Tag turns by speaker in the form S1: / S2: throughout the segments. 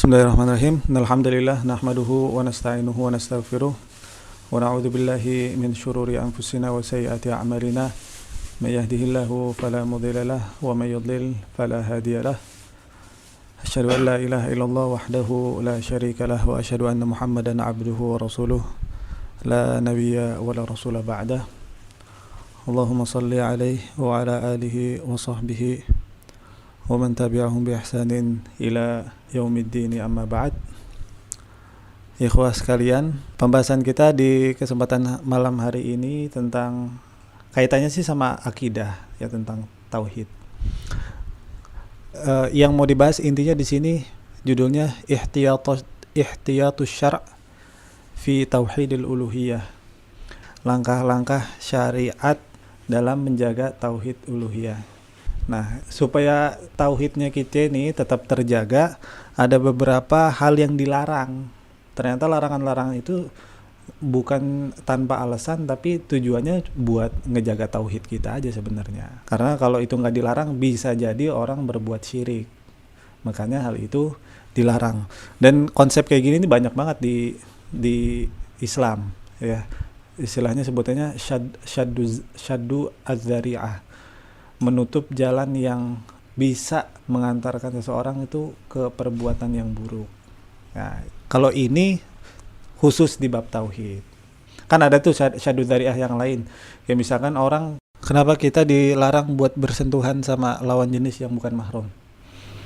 S1: Bismillahirrahmanirrahim. Alhamdulillah nahmaduhu wa nasta'inuhu wa nastaghfiruh wa na'udzu billahi min syururi anfusina wa sayyiati a'malina. May yahdihillahu fala mudilla lahu wa may yudlil fala hadiya lahu. Asyhadu an la ilaha illallah wahdahu la syarika lahu wa asyhadu anna Muhammadan 'abduhu wa rasuluh la nabiyya wa la rasula ba'dah. Allahumma shalli 'alaihi wa 'ala alihi wa sahbihi wa man tabi'ahum bi ihsanin ila yaumiddin, amma ba'd. Ikhwah sekalian, pembahasan kita di kesempatan malam hari ini tentang kaitannya sih sama akidah, ya, tentang tauhid. Yang mau dibahas intinya di sini judulnya ihtiyatus syara' fi tauhidil uluhiyah. Langkah-langkah syariat dalam menjaga tauhid uluhiyah. Nah, supaya tauhidnya kita ini tetap terjaga, ada beberapa hal yang dilarang. Ternyata larangan-larangan itu bukan tanpa alasan, tapi tujuannya buat ngejaga tauhid kita aja sebenarnya. Karena kalau itu nggak dilarang, bisa jadi orang berbuat syirik. Makanya hal itu dilarang. Dan konsep kayak gini ini banyak banget di Islam, ya. Istilahnya sebutannya syaddu az-zari'ah. Menutup jalan yang bisa mengantarkan seseorang itu ke perbuatan yang buruk. Nah, kalau ini khusus di bab tauhid. Kan ada tuh syaddu dzari'ah yang lain. Ya misalkan orang, kenapa kita dilarang buat bersentuhan sama lawan jenis yang bukan mahram?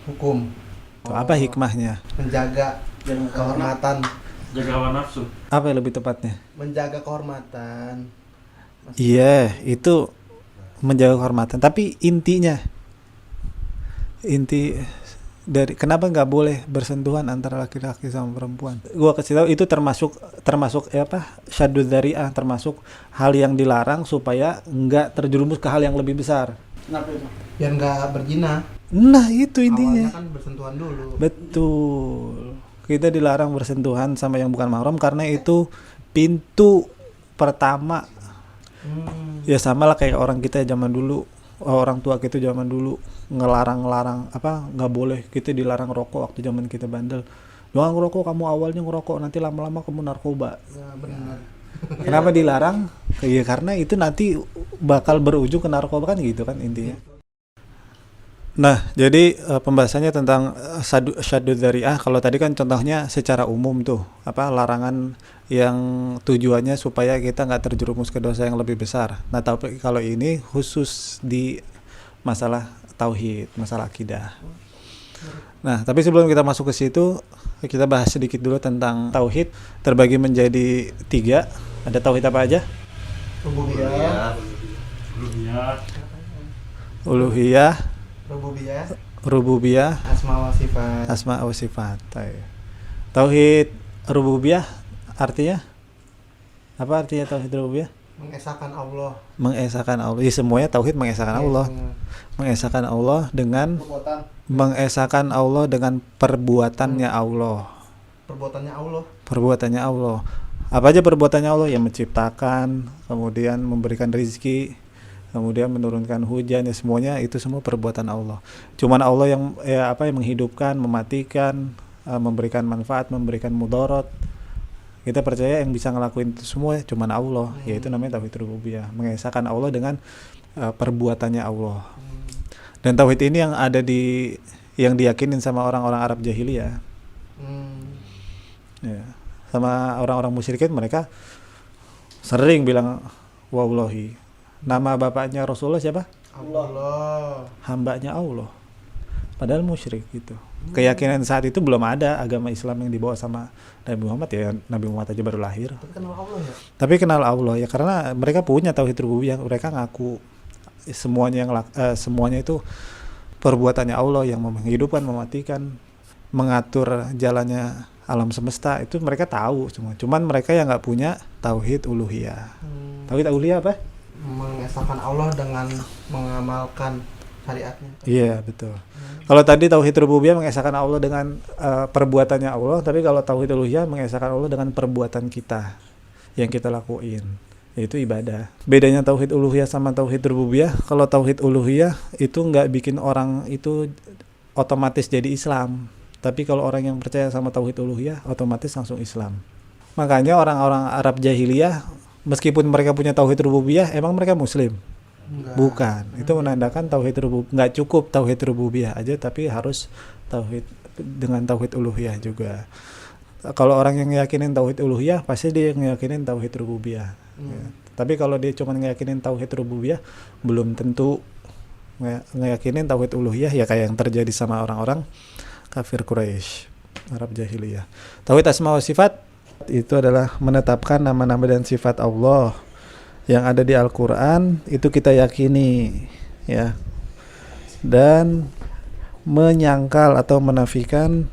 S2: Hukum.
S1: Tuh, apa hikmahnya?
S2: Menjaga kehormatan.
S3: Jaga hawa nafsu.
S1: Apa yang lebih tepatnya?
S2: Menjaga kehormatan.
S1: Iya, itu menjaga kehormatan. Tapi inti dari kenapa nggak boleh bersentuhan antara laki-laki sama perempuan? Gua kasih tahu itu termasuk syaddu dzari'ah, termasuk hal yang dilarang supaya nggak terjerumus ke hal yang lebih besar.
S2: Kenapa itu? Biar nggak berzina.
S1: Nah, itu intinya.
S2: Awalnya kan bersentuhan dulu.
S1: Betul. Kita dilarang bersentuhan sama yang bukan mahram karena itu pintu pertama. Ya sama lah kayak orang kita zaman dulu, orang tua kita zaman dulu ngelarang nggak boleh, kita dilarang rokok waktu zaman kita bandel. Jangan ngerokok, kamu awalnya ngerokok, nanti lama-lama kamu narkoba.
S2: Ya, benar.
S1: Kenapa dilarang? Ya karena itu nanti bakal berujung ke narkoba, kan gitu kan intinya. Nah, jadi pembahasannya tentang syaddu dzari'ah. Kalau tadi kan contohnya secara umum tuh, larangan yang tujuannya supaya kita nggak terjerumus ke dosa yang lebih besar. Nah, tapi kalau ini khusus di masalah tauhid, masalah akidah. Nah, tapi sebelum kita masuk ke situ, kita bahas sedikit dulu tentang tauhid. Terbagi menjadi 3. Ada tauhid apa aja?
S2: Rububiyah.
S1: Uluhiyah, rububiyah, asma wa sifat. Tauhid rububiyah artinya apa? Artinya tauhid rububiyah?
S2: Mengesahkan Allah.
S1: Mengesahkan Allah. Ya, semuanya tauhid mengesahkan Allah. Mengesahkan Allah dengan mengesahkan Allah dengan perbuatannya Allah. Perbuatannya Allah. Apa aja perbuatannya Allah? Yang menciptakan, kemudian memberikan rezeki, kemudian menurunkan hujan, ya semuanya itu semua perbuatan Allah. Cuman Allah yang yang menghidupkan, mematikan, memberikan manfaat, memberikan mudarat. Kita percaya yang bisa ngelakuin itu semua cuman Allah, yaitu namanya tauhid rububiyah, mengesahkan Allah dengan perbuatannya Allah. Dan tauhid ini yang diyakinin sama orang-orang Arab jahiliyah. Ya, sama orang-orang musyrikin, mereka sering bilang wallahi. Nama bapaknya Rasulullah siapa?
S2: Allah.
S1: Hambanya Allah. Padahal musyrik gitu. Keyakinan saat itu belum ada agama Islam yang dibawa sama Nabi Muhammad, ya. Nabi Muhammad aja baru lahir. Tapi kenal Allah ya karena mereka punya tauhid rububiyah. Mereka ngaku semuanya itu perbuatannya Allah yang menghidupkan, mematikan, mengatur jalannya alam semesta. Itu mereka tahu semua. Cuman mereka yang nggak punya tauhid uluhiyah. Tauhid uluhiyah apa?
S2: Mengesahkan Allah dengan mengamalkan syariatnya.
S1: Iya, betul. Kalau tadi tauhid rububiyah mengesahkan Allah dengan perbuatannya Allah, tapi kalau tauhid uluhiyah mengesahkan Allah dengan perbuatan kita yang kita lakuin, yaitu ibadah. Bedanya tauhid uluhiyah sama tauhid rububiyah, kalau tauhid uluhiyah itu nggak bikin orang itu otomatis jadi Islam. Tapi kalau orang yang percaya sama tauhid uluhiyah otomatis langsung Islam. Makanya orang-orang Arab jahiliyah meskipun mereka punya tauhid rububiyah, emang mereka muslim?
S2: Enggak.
S1: Bukan. Itu menandakan tauhid rububiyah nggak cukup tauhid rububiyah aja, tapi harus tauhid dengan tauhid uluhiyah juga. Kalau orang yang ngeyakinin tauhid uluhiyah, pasti dia ngeyakinin tauhid rububiyah. Ya. Tapi kalau dia cuma ngeyakinin tauhid rububiyah, belum tentu ngeyakinin tauhid uluhiyah, ya kayak yang terjadi sama orang-orang kafir Quraisy, Arab jahiliyah. Tauhid asma wa sifat itu adalah menetapkan nama-nama dan sifat Allah yang ada di Al-Qur'an, itu kita yakini, ya. Dan menyangkal atau menafikan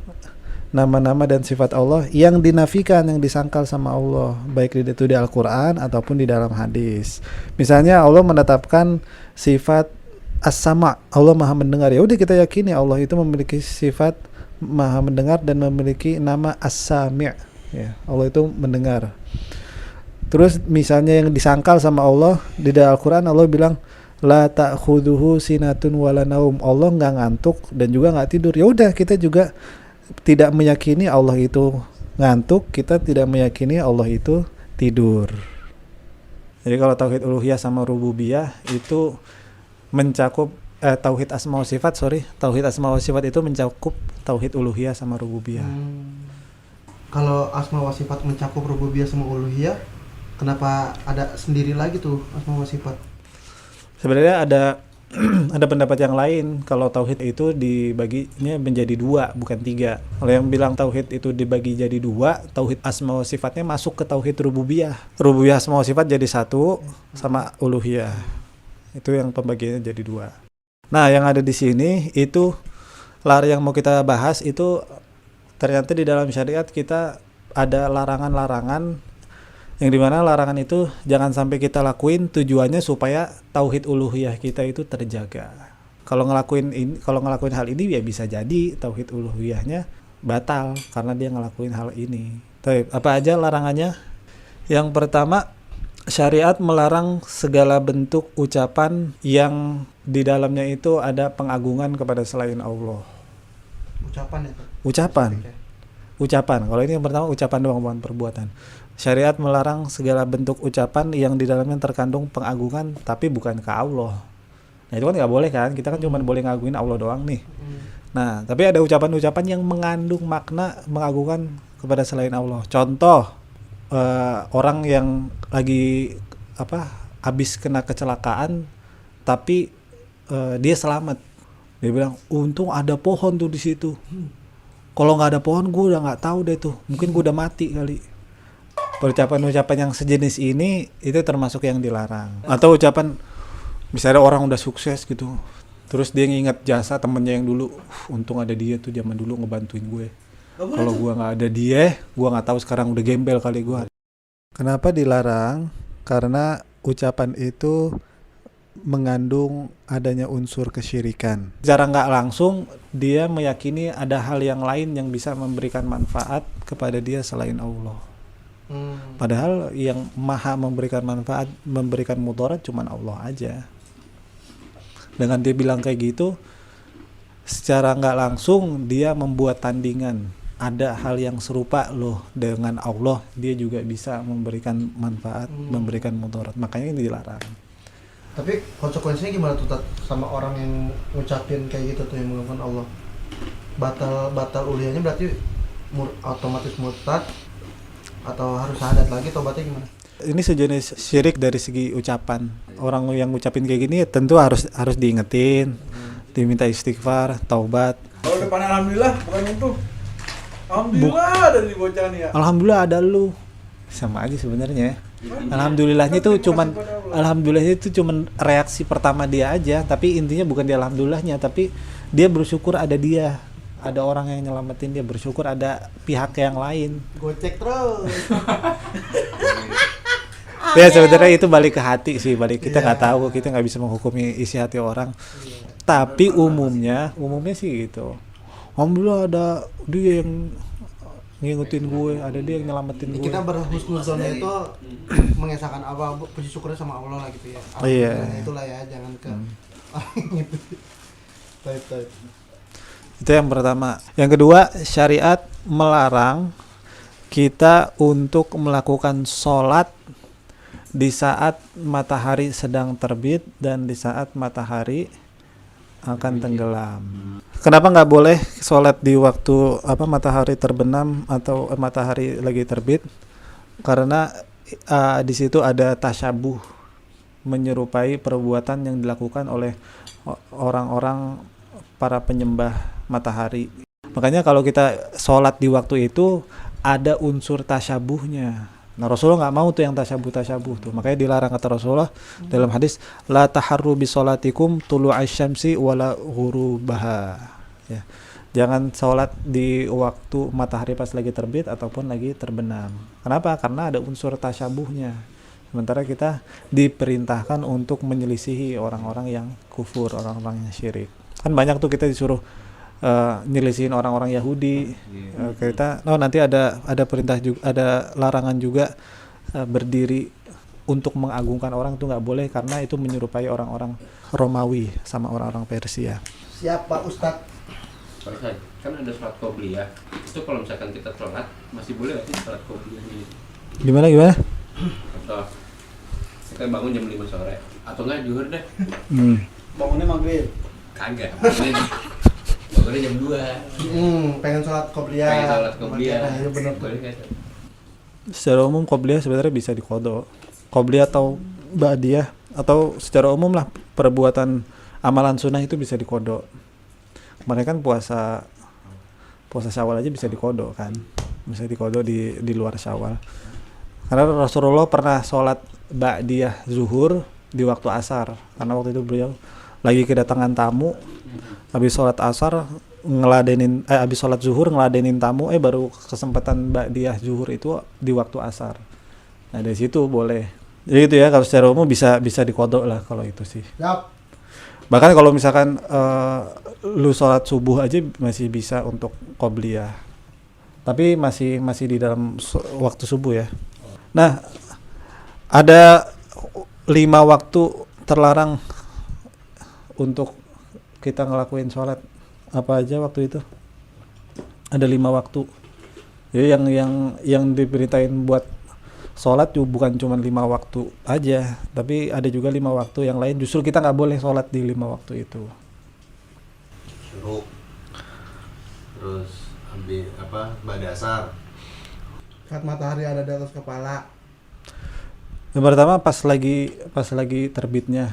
S1: nama-nama dan sifat Allah yang dinafikan, yang disangkal sama Allah, baik itu di Al-Qur'an ataupun di dalam hadis. Misalnya Allah menetapkan sifat as-sama', Allah maha mendengar, ya udah kita yakini Allah itu memiliki sifat maha mendengar dan memiliki nama as-sami', ya, Allah itu mendengar. Terus misalnya yang disangkal sama Allah di dalam Al-Qur'an, Allah bilang la ta'khudhuhu sinatun wala naum, Allah nggak ngantuk dan juga nggak tidur. Ya udah, kita juga tidak meyakini Allah itu ngantuk, kita tidak meyakini Allah itu tidur. Jadi kalau tauhid uluhiyah sama rububiyah itu mencakup tauhid asma wa sifat, tauhid asma wa sifat itu mencakup tauhid uluhiyah sama rububiyah.
S2: Kalau asma wa sifat mencakup rububiyah sama uluhiyah, kenapa ada sendiri lagi tuh asma wa sifat?
S1: Sebenarnya ada pendapat yang lain kalau tauhid itu dibaginya menjadi 2, bukan 3. Kalau yang bilang tauhid itu dibagi jadi 2, tauhid asma wa sifatnya masuk ke tauhid rububiyah. Rububiyah asma wa sifat jadi 1 sama uluhiyah. Itu yang pembagiannya jadi 2. Nah, yang ada di sini itu yang mau kita bahas itu ternyata di dalam syariat kita ada larangan-larangan yang dimana larangan itu jangan sampai kita lakuin, tujuannya supaya tauhid uluhiyah kita itu terjaga. Kalau ngelakuin hal ini ya bisa jadi tauhid uluhiyahnya batal karena dia ngelakuin hal ini. Tapi apa aja larangannya? Yang pertama, syariat melarang segala bentuk ucapan yang di dalamnya itu ada pengagungan kepada selain Allah.
S2: Ucapan itu.
S1: Ucapan. Kalau ini yang pertama ucapan doang, bukan perbuatan. Syariat melarang segala bentuk ucapan yang di dalamnya terkandung pengagungan tapi bukan ke Allah. Nah itu kan nggak boleh kan, kita kan cuma boleh ngagungin Allah doang nih. Nah tapi ada ucapan-ucapan yang mengandung makna mengagungkan kepada selain Allah. Contoh, orang yang lagi habis kena kecelakaan tapi dia selamat, dia bilang untung ada pohon tuh di situ. Kalau nggak ada pohon gue udah nggak tahu deh tuh, mungkin gue udah mati kali. Ucapan-ucapan yang sejenis ini itu termasuk yang dilarang. Atau ucapan misalnya orang udah sukses gitu, terus dia nginget jasa temennya yang dulu, untung ada dia tuh zaman dulu ngebantuin gue. Kalau gue nggak ada dia, gue nggak tahu sekarang udah gembel kali gue. Kenapa dilarang? Karena ucapan itu mengandung adanya unsur kesyirikan. Secara nggak langsung dia meyakini ada hal yang lain yang bisa memberikan manfaat kepada dia selain Allah. Padahal yang maha memberikan manfaat, memberikan mudarat cuman Allah aja. Dengan dia bilang kayak gitu, secara nggak langsung dia membuat tandingan. Ada hal yang serupa loh dengan Allah, dia juga bisa memberikan manfaat, memberikan mudarat. Makanya ini dilarang.
S2: Tapi konsekuensinya gimana tuh sama orang yang ngucapin kayak gitu tuh yang mengagungkan Allah? Batal uluhiyahnya berarti otomatis murtad atau harus syahadat lagi, tobatnya gimana?
S1: Ini sejenis syirik dari segi ucapan. Orang yang ngucapin kayak gini tentu harus diingetin, diminta istighfar, taubat.
S3: Kalau depan alhamdulillah bukan itu. Alhamdulillah ada di bocah nih ya.
S1: Alhamdulillah ada lu. Sama aja sebenarnya. Alhamdulillahnya itu cuman reaksi pertama dia aja, tapi intinya bukan dia alhamdulillahnya, tapi dia bersyukur ada dia. Ada orang yang nyelamatin dia, bersyukur ada pihak yang lain.
S2: Gocek terus.
S1: Ya sebenarnya itu balik ke hati sih, kita nggak tahu, kita nggak bisa menghukumi isi hati orang. Tapi umumnya sih gitu. Alhamdulillah ada dia yang ngingetin gue, ada dia yang nyelamatin gue.
S2: Kita berhusnuzon itu mengesahkan apa, puji syukurnya sama Allah lah gitu ya.
S1: Iya.
S2: Itulah ya, jangan ke gitu. Taip.
S1: Itu yang pertama. Yang kedua, syariat melarang kita untuk melakukan sholat di saat matahari sedang terbit dan di saat matahari akan tenggelam. Kenapa nggak boleh sholat di waktu matahari terbenam atau matahari lagi terbit? Karena di situ ada tasyabuh, menyerupai perbuatan yang dilakukan oleh orang-orang para penyembah matahari. Makanya kalau kita sholat di waktu itu ada unsur tasyabuhnya. Nah, Rasulullah nggak mau tuh yang tasyabuh tuh. Makanya dilarang kata Rasulullah dalam hadis, la taharru bi sholatikum tulu'asy syamsi wala ghurubaha. Ya. Jangan sholat di waktu matahari pas lagi terbit ataupun lagi terbenam. Kenapa? Karena ada unsur tasyabuhnya. Sementara kita diperintahkan untuk menyelisihi orang-orang yang kufur, orang-orang yang syirik. Kan banyak tuh kita disuruh nyelisihin orang-orang Yahudi. Kita nanti ada perintah juga, ada larangan juga berdiri untuk mengagungkan orang itu nggak boleh karena itu menyerupai orang-orang Romawi sama orang-orang Persia.
S2: Siap Pak Ustadz.
S4: Pak, kan ada sholat qobliyah. Itu kalau misalkan kita sholat masih boleh nggak sih sholat qobliyahnya?
S1: Gimana?
S4: Atau kita bangun jam 5 sore atau enggak zuhur deh?
S3: Bangunnya maghrib.
S4: Kagak. Bangunnya jam 2.
S2: Pengen sholat qobliyah.
S4: Pengen sholat qobliyah.
S2: Nah, iya benar.
S4: Boleh nggak?
S1: Secara umum qobliyah sebenarnya bisa diqodho. Qobliyah atau ba'diyah atau secara umum lah perbuatan amalan sunnah itu bisa diqodho. Mereka kan puasa Syawal aja bisa diqodho kan. Bisa diqodho di luar Syawal. Karena Rasulullah pernah sholat ba'diyah zuhur di waktu asar. Karena waktu itu beliau lagi kedatangan tamu. Habis sholat asar habis sholat zuhur ngeladenin tamu, baru kesempatan ba'diyah zuhur itu di waktu asar. Nah dari situ boleh. Jadi gitu ya, kalau secara umum bisa diqodho lah kalau itu sih.
S2: Yap.
S1: Bahkan kalau misalkan lu sholat subuh aja masih bisa untuk qobliyah. Tapi masih di dalam waktu subuh ya. Nah, ada 5 waktu terlarang untuk kita ngelakuin sholat. Apa aja waktu itu? Ada 5 waktu. Jadi yang diberitain buat sholat juga bukan cuma 5 waktu aja, tapi ada juga 5 waktu yang lain. Justru kita nggak boleh sholat di 5 waktu itu.
S5: Syuruk, terus ambil ba'da asar.
S2: Saat matahari ada di atas kepala.
S1: Yang pertama pas lagi terbitnya.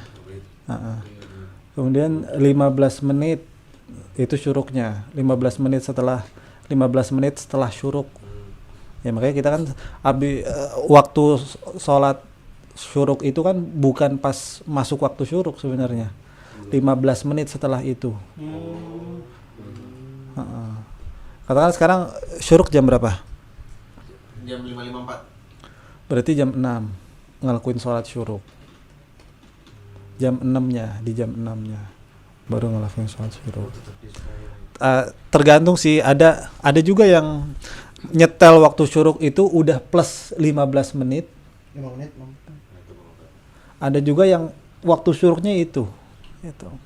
S1: Kemudian 15 menit itu syuruknya. 15 menit setelah syuruk. Ya makanya kita kan waktu sholat syuruk itu kan bukan pas masuk waktu syuruk sebenarnya. 15 menit setelah itu. Katakan sekarang syuruk jam berapa?
S5: Jam 5.54.
S1: Berarti jam 6 ngelakuin sholat syuruk. Jam 6-nya, di jam 6-nya baru ngelakuin sholat syuruk. Tergantung sih, ada juga yang nyetel waktu syuruk itu udah plus 15 menit.
S2: 5 menit.
S1: Ada juga yang waktu syuruknya itu.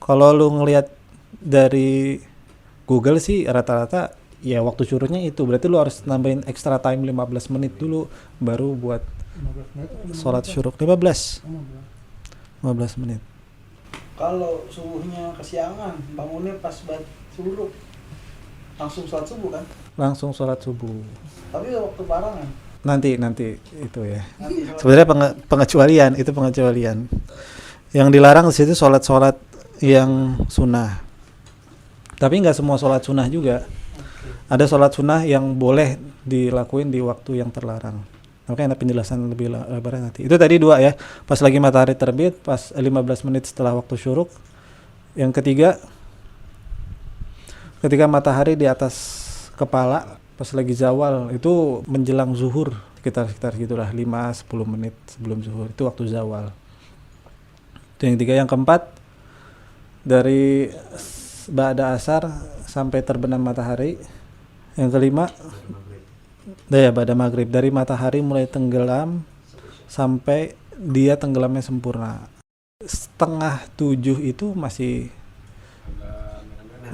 S1: Kalau lu ngelihat dari Google sih rata-rata ya waktu syuruknya itu. Berarti lu harus nambahin extra time 15 menit dulu baru buat sholat syuruk. 15 menit.
S3: Kalau subuhnya kesiangan, bangunnya pas syuruk, langsung sholat subuh kan?
S1: Langsung sholat subuh.
S3: Tapi waktu barangan.
S1: Nanti itu ya. Sebenarnya pengecualian. Yang dilarang di situ sholat yang sunnah. Tapi nggak semua sholat sunnah juga. Ada sholat sunnah yang boleh dilakuin di waktu yang terlarang. Oke, ada penjelasan lebih lebar nanti. Itu tadi 2 ya. Pas lagi matahari terbit, pas 15 menit setelah waktu syuruk. Yang ketiga, ketika matahari di atas kepala, pas lagi zawal, itu menjelang zuhur. Sekitar gitulah, 5-10 menit sebelum zuhur. Itu waktu zawal. Itu yang ketiga. Yang keempat, dari ba'da asar sampai terbenam matahari. Yang kelima, ba'da maghrib, dari matahari mulai tenggelam sampai dia tenggelamnya sempurna. 6:30 itu masih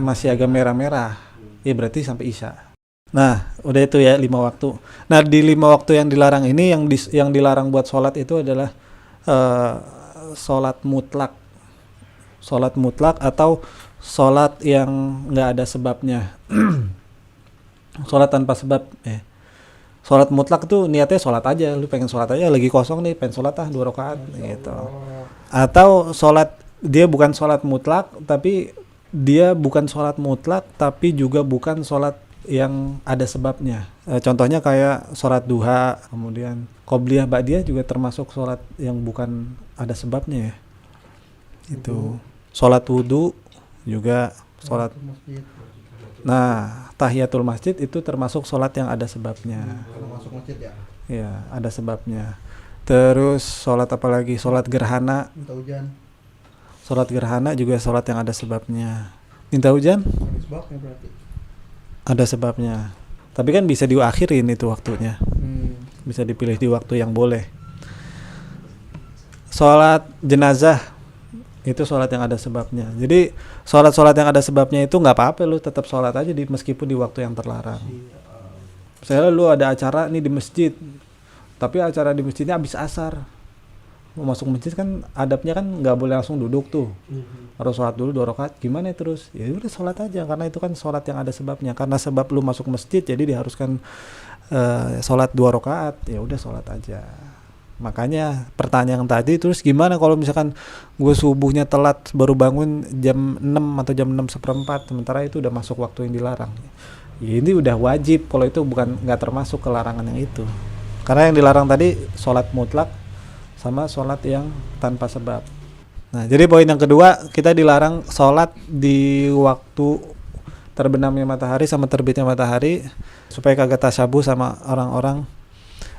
S1: masih agak merah-merah, ya berarti sampai isya. Nah, udah itu ya 5 waktu. Nah, di 5 waktu yang dilarang ini yang dilarang buat sholat itu adalah sholat mutlak. Sholat mutlak atau sholat yang nggak ada sebabnya. Sholat tanpa sebab. Sholat mutlak tuh niatnya sholat aja. Lu pengen sholat aja, lagi kosong nih, pengen sholat 2 rakaat gitu. Atau sholat, dia bukan sholat mutlak, tapi dia bukan sholat mutlak, tapi juga bukan sholat yang ada sebabnya. Contohnya kayak sholat duha, kemudian qobliyah ba'diyah juga termasuk sholat yang bukan ada sebabnya ya. Itu sholat wudu juga sholat. Nah, tahiyatul masjid itu termasuk sholat yang ada sebabnya.
S2: Kalau masuk masjid ya.
S1: Ya, ada sebabnya. Terus sholat apa lagi? Sholat gerhana.
S2: Minta hujan.
S1: Sholat gerhana juga sholat yang ada sebabnya. Minta hujan?
S2: Ada sebabnya berarti.
S1: Ada sebabnya. Tapi kan bisa diakhirin itu waktunya. Bisa dipilih di waktu yang boleh. Sholat jenazah itu sholat yang ada sebabnya. Jadi sholat yang ada sebabnya itu nggak apa-apa, lu tetap sholat aja meskipun di waktu yang terlarang. Misalnya lu ada acara nih di masjid, tapi acara di masjidnya habis asar. Mau masuk masjid kan adabnya kan nggak boleh langsung duduk tuh, harus sholat dulu 2 rakaat. Gimana terus? Ya udah sholat aja, karena itu kan sholat yang ada sebabnya. Karena sebab lu masuk masjid jadi diharuskan sholat 2 rakaat. Ya udah sholat aja. Makanya pertanyaan tadi, terus gimana kalau misalkan gue subuhnya telat baru bangun jam 6 atau jam 6:15, sementara itu udah masuk waktu yang dilarang. Ya ini udah wajib, kalau itu nggak termasuk ke larangan yang itu. Karena yang dilarang tadi sholat mutlak sama sholat yang tanpa sebab. Nah, jadi poin yang kedua, kita dilarang sholat di waktu terbenamnya matahari sama terbitnya matahari supaya kagak tasyabuh sama orang-orang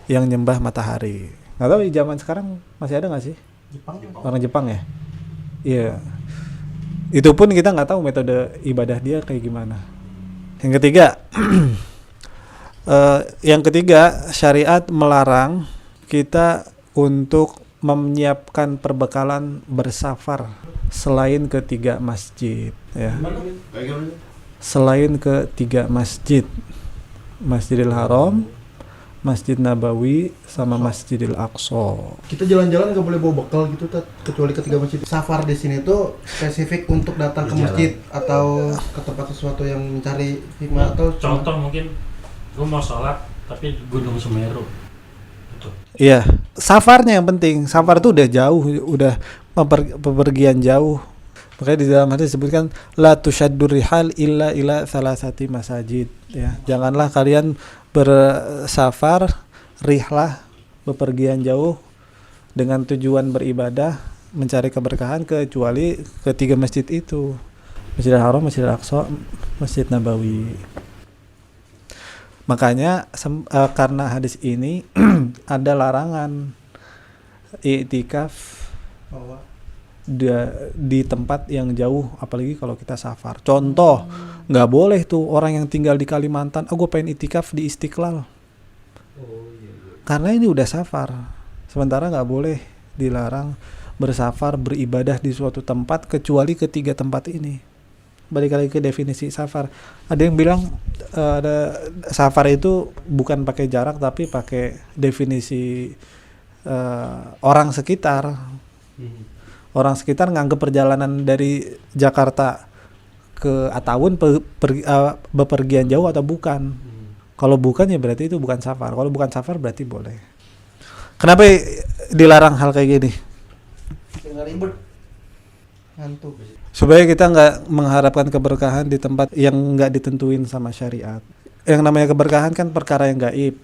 S1: yang nyembah matahari. Nggak tahu di zaman sekarang masih ada nggak sih orang Jepang ya? Iya. Itu pun kita nggak tahu metode ibadah dia kayak gimana. Yang ketiga, syariat melarang kita untuk menyiapkan perbekalan bersafar selain ke 3 masjid ya. Selain ke 3 masjid. Masjidil Haram, Masjid Nabawi, sama Masjidil Aqsa.
S2: Kita jalan-jalan nggak boleh bawa bekal gitu, kecuali ke 3 masjid. Safar di sini tuh spesifik untuk datang ke masjid atau ke tempat sesuatu yang mencari hikmah atau
S6: contoh mungkin gue mau sholat tapi Gunung Semeru.
S1: Iya, safarnya yang penting. Safar itu udah jauh, udah pepergian jauh. Makanya di dalam hadis disebutkan la tushaddur rihal illa ila salasati masajid ya. Janganlah kalian bersafar, rihlah, bepergian jauh dengan tujuan beribadah, mencari keberkahan kecuali ke 3 masjid itu. Masjidil Haram, Masjidil Aqsa, Masjid Nabawi. Makanya karena hadis ini ada larangan i'tikaf di tempat yang jauh, apalagi kalau kita safar. Contoh, nggak boleh tuh orang yang tinggal di Kalimantan, gue pengen i'tikaf di Istiqlal. Karena ini udah safar. Sementara nggak boleh, dilarang bersafar, beribadah di suatu tempat kecuali ke 3 tempat ini. Balik lagi ke definisi safar. Ada yang bilang safar itu bukan pakai jarak tapi pakai definisi orang sekitar. Orang sekitar nganggep perjalanan dari Jakarta ke Attawun bepergian jauh atau bukan. Kalau bukan ya berarti itu bukan safar. Kalau bukan safar berarti boleh. Kenapa dilarang hal kayak gini?
S2: nggak ribet, ngantuk.
S1: Supaya kita nggak mengharapkan keberkahan di tempat yang nggak ditentuin sama syariat. Yang namanya keberkahan kan perkara yang gaib.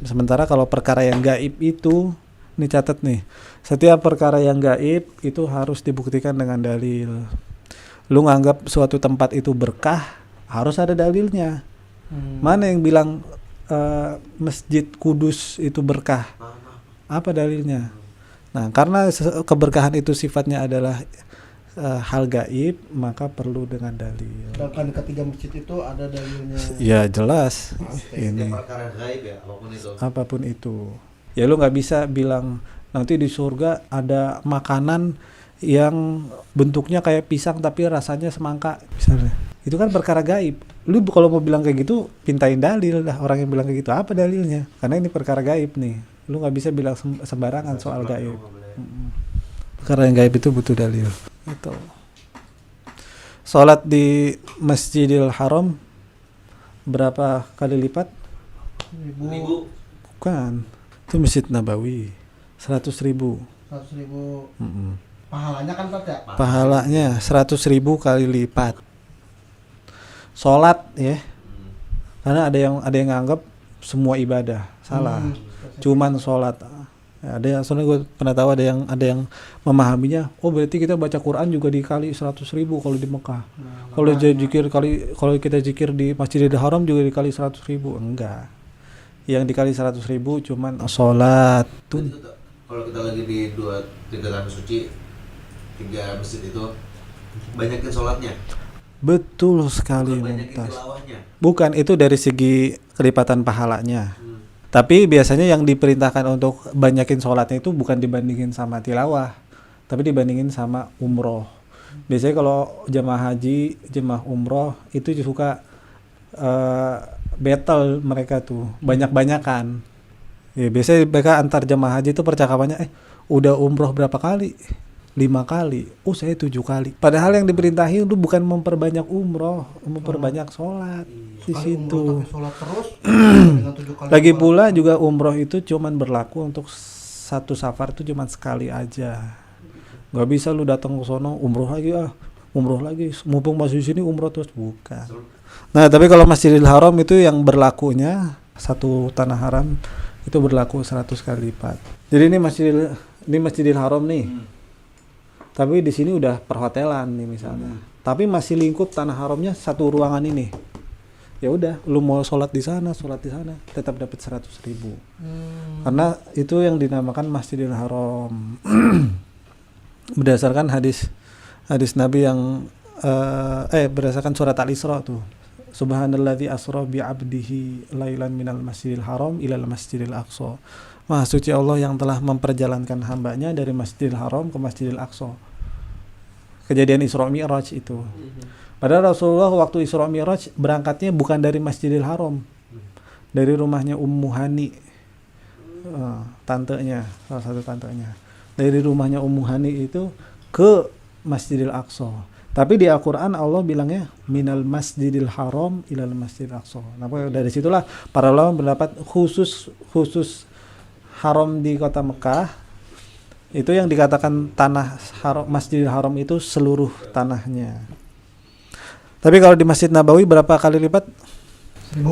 S1: Sementara kalau perkara yang gaib itu, ini catat nih, setiap perkara yang gaib itu harus dibuktikan dengan dalil. Lu nganggap suatu tempat itu berkah, harus ada dalilnya. Mana yang bilang Masjid Kudus itu berkah? Apa dalilnya? Nah, karena keberkahan itu sifatnya adalah hal gaib, maka perlu dengan dalil.
S2: Sedangkan ketiga masjid itu ada dalilnya.
S1: Ya jelas. Ini
S5: perkara gaib ya,
S1: apapun itu. Ya lu nggak bisa bilang nanti di surga ada makanan yang bentuknya kayak pisang tapi rasanya semangka misalnya. Itu kan perkara gaib. Lu kalau mau bilang kayak gitu, pintain dalil lah orang yang bilang kayak gitu. Apa dalilnya? Karena ini perkara gaib nih. Lu nggak bisa bilang sembarangan soal gaib. Perkara yang gaib itu butuh dalil. Itu. Sholat di Masjidil Haram berapa kali lipat?
S5: 1000.
S1: Bukan. Itu Masjid Nabawi. 100.000.
S2: 100.000 pahalanya kan Tat ya?
S1: Pahalanya 100.000 kali lipat. Sholat ya. Karena ada yang nganggap semua ibadah. Salah. Cuman sholat. Ada yang soalnya gue pernah tahu ada yang memahaminya, oh berarti kita baca Quran juga dikali 100.000 kalau di Mekah. Kalau kita zikir di Masjidil Haram juga dikali 100.000. Enggak. Yang dikali 100.000 cuman sholat.
S5: Kalau kita lagi di 2-3 tanah suci, 3 masjid itu banyakin sholatnya.
S1: Betul sekali,
S5: Banyakin
S1: Mumtaz.
S5: tilawahnya.
S1: Bukan, itu dari segi kelipatan pahalanya. Tapi biasanya yang diperintahkan untuk banyakin sholatnya itu bukan dibandingin sama tilawah, tapi dibandingin sama umroh. Biasanya kalau jemaah haji, jemaah umroh itu suka battle mereka tuh, banyak-banyakan. Ya, biasanya mereka antar jemaah haji itu percakapannya, udah umroh berapa kali? 5 kali. Oh, saya 7 kali. Padahal yang diperintahin itu bukan memperbanyak umroh, memperbanyak sholat di situ.
S2: Sholat terus dengan 7 kali.
S1: Lagi pula juga umroh itu cuman berlaku untuk satu safar itu cuman sekali aja. Gak bisa lu datang ke sono umroh lagi, mumpung masih di sini umroh terus, bukan. Nah, tapi kalau Masjidil Haram itu yang berlakunya satu tanah haram itu berlaku 100 kali lipat. Jadi ini Masjidil Haram nih. Tapi di sini udah perhotelan nih misalnya. Tapi masih lingkup tanah haramnya satu ruangan ini. Ya udah, lu mau sholat di sana, tetap dapat 100.000. Karena itu yang dinamakan Masjidil Haram. Berdasarkan hadis Nabi yang berdasarkan surat Al-Isra tuh. Subhanalladzi asra bi 'abdihi lailan minal Masjidil Haram ilal Masjidil Aqsa. Maha suci Allah yang telah memperjalankan hambanya dari Masjidil Haram ke Masjidil Aqsa. Kejadian Isra Mi'raj itu. Padahal Rasulullah waktu Isra Mi'raj berangkatnya bukan dari Masjidil Haram. Dari rumahnya Ummu Hani. Tantenya, salah satu tantenya. Dari rumahnya Ummu Hani itu ke Masjidil Aqsa. Tapi di Al-Quran Allah bilangnya minal Masjidil Haram ilal Masjidil Aqsa. Nah, dari situlah para ulama berpendapat khusus haram di kota Mekah itu yang dikatakan tanah haram, Masjidil Haram itu seluruh tanahnya. Tapi kalau di Masjid Nabawi berapa kali lipat? 1.000.